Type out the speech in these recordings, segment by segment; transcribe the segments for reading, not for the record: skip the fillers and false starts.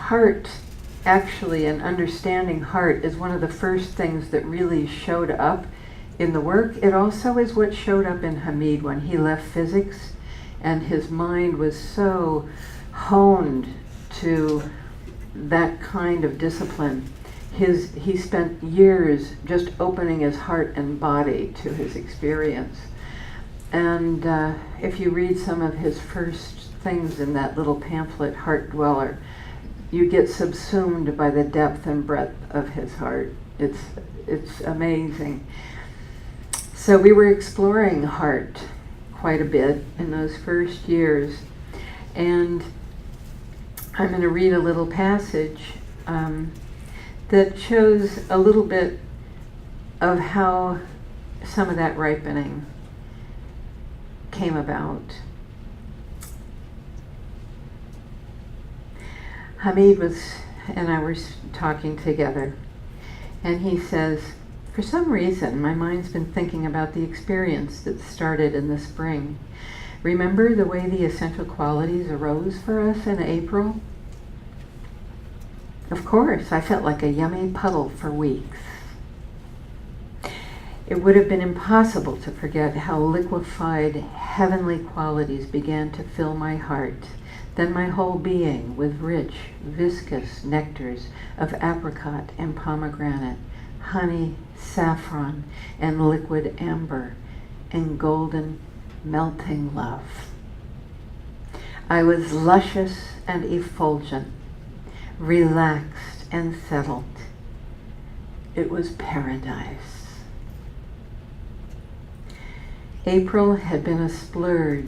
heart, actually, and understanding heart is one of the first things that really showed up in the work. It also is what showed up in Hamid when he left physics and his mind was so honed to that kind of discipline. He spent years just opening his heart and body to his experience. And if you read some of his first things in that little pamphlet, Heart Dweller, you get subsumed by the depth and breadth of his heart. It's amazing. So we were exploring heart quite a bit in those first years. And I'm going to read a little passage that shows a little bit of how some of that ripening came about. Hamid and I were talking together, and he says, for some reason, my mind's been thinking about the experience that started in the spring. Remember the way the essential qualities arose for us in April? Of course, I felt like a yummy puddle for weeks. It would have been impossible to forget how liquefied heavenly qualities began to fill my heart, then my whole being with rich, viscous nectars of apricot and pomegranate, honey, saffron, and liquid amber, and golden, melting love. I was luscious and effulgent, relaxed and settled. It was paradise. April had been a splurge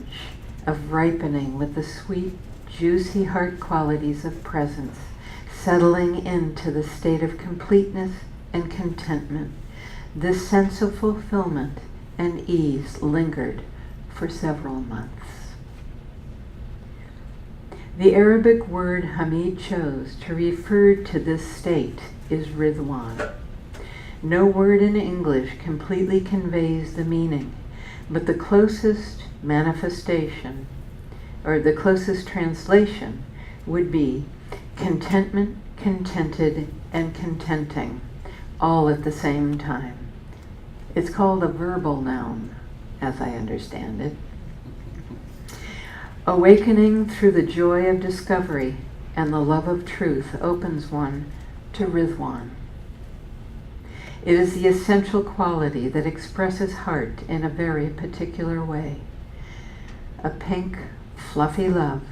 of ripening with the sweet, juicy heart qualities of presence, settling into the state of completeness and contentment. This sense of fulfillment and ease lingered for several months. The Arabic word Hamid chose to refer to this state is Ridhwan. No word in English completely conveys the meaning, but the closest manifestation, or the closest translation, would be contentment, contented, and contenting, all at the same time. It's called a verbal noun, as I understand it. Awakening through the joy of discovery and the love of truth opens one to Ridhwan. It is the essential quality that expresses heart in a very particular way. A pink, fluffy love,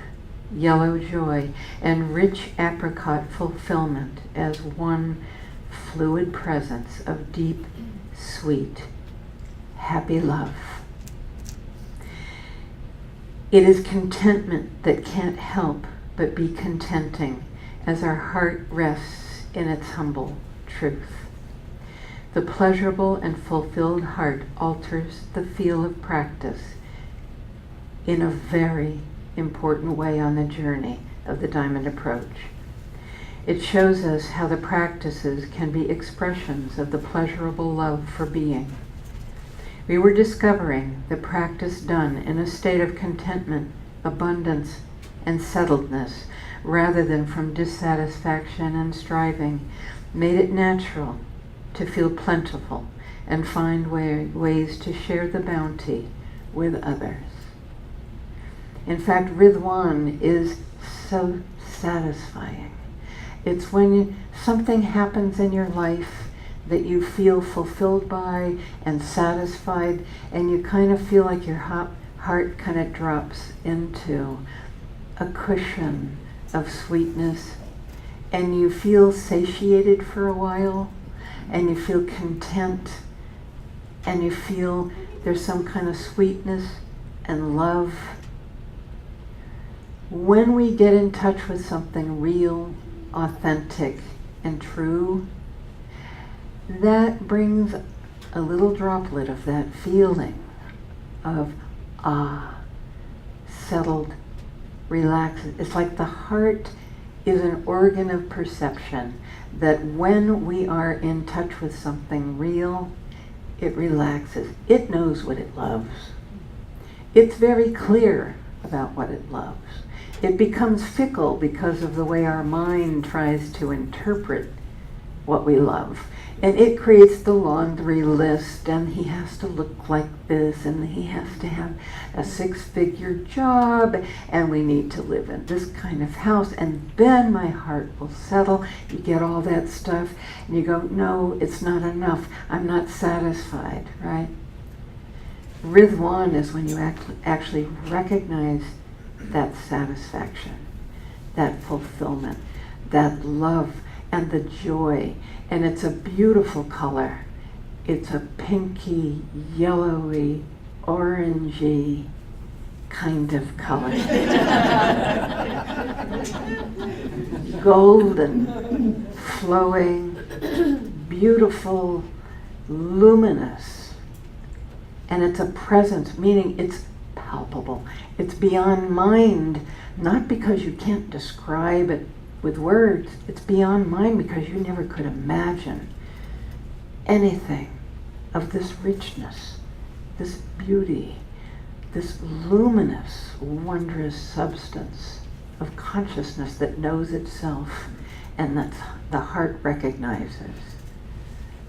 yellow joy, and rich apricot fulfillment as one fluid presence of deep, sweet, happy love. It is contentment that can't help but be contenting as our heart rests in its humble truth. The pleasurable and fulfilled heart alters the feel of practice in a very important way on the journey of the Diamond Approach. It shows us how the practices can be expressions of the pleasurable love for being. We were discovering the practice done in a state of contentment, abundance, and settledness, rather than from dissatisfaction and striving, made it natural to feel plentiful and find ways to share the bounty with others. In fact, Ridhwan is so satisfying. It's when something happens in your life that you feel fulfilled by and satisfied, and you kind of feel like your heart kind of drops into a cushion of sweetness, and you feel satiated for a while, and you feel content, and you feel there's some kind of sweetness and love. When we get in touch with something real, authentic, and true, that brings a little droplet of that feeling of settled, relaxed. It's like the heart is an organ of perception that when we are in touch with something real, it relaxes. It knows what it loves. It's very clear about what it loves. It becomes fickle because of the way our mind tries to interpret what we love. And it creates the laundry list, and he has to look like this, and he has to have a 6-figure job, and we need to live in this kind of house, and then my heart will settle. You get all that stuff, and you go, no, it's not enough. I'm not satisfied, right? Ridhwan is when you actually recognize that satisfaction, that fulfillment, that love, and the joy. And it's a beautiful color. It's a pinky, yellowy, orangey kind of color. Golden, flowing, beautiful, luminous. And it's a presence, meaning it's palpable. It's beyond mind, not because you can't describe it with words. It's beyond mind because you never could imagine anything of this richness, this beauty, this luminous, wondrous substance of consciousness that knows itself and that the heart recognizes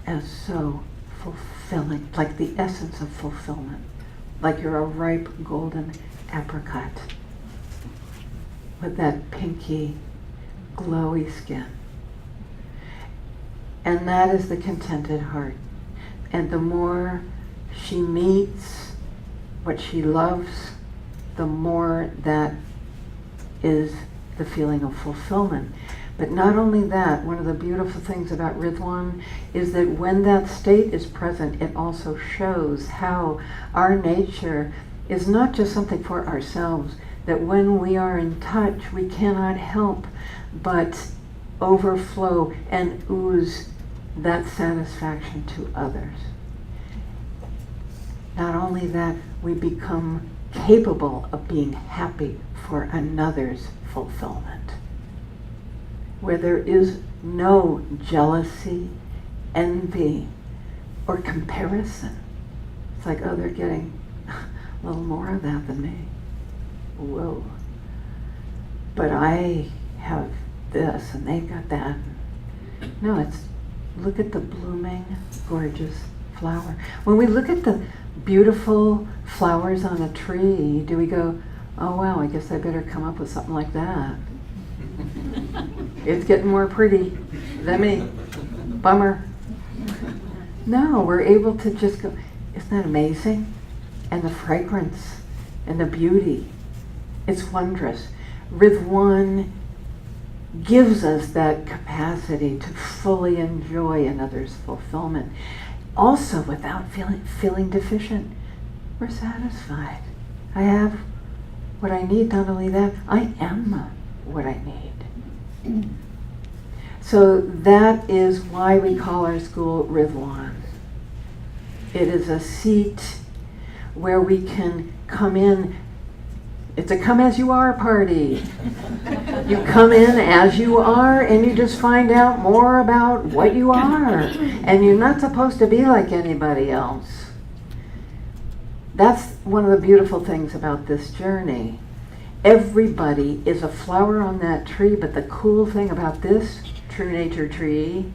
as so fulfilling, like the essence of fulfillment, like you're a ripe golden apricot with that pinky, glowy skin. And that is the contented heart. And the more she meets what she loves, the more that is the feeling of fulfillment. But not only that, one of the beautiful things about Ridhwan is that when that state is present, it also shows how our nature is not just something for ourselves, that when we are in touch, we cannot help but overflow and ooze that satisfaction to others. Not only that, we become capable of being happy for another's fulfillment, where there is no jealousy, envy, or comparison. It's like, oh, they're getting a little more of that than me. Whoa. But I have this and they've got that. No, it's, look at the blooming, gorgeous flower. When we look at the beautiful flowers on a tree, do we go, oh wow, I guess I better come up with something like that? It's getting more pretty than me. Bummer. No, we're able to just go, isn't that amazing? And the fragrance and the beauty. It's wondrous. Ridhwan gives us that capacity to fully enjoy another's fulfillment. Also, without feeling deficient, we're satisfied. I have what I need. Not only that, I am what I need. So that is why we call our school Ridhwan. It is a seat where we can come in. It's a come as you are party. You come in as you are and you just find out more about what you are. And you're not supposed to be like anybody else. That's one of the beautiful things about this journey. Everybody is a flower on that tree, but the cool thing about this true nature tree,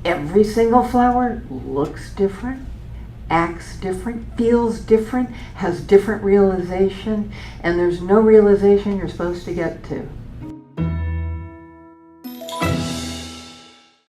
every single flower looks different, acts different, feels different, has different realization, and there's no realization you're supposed to get to.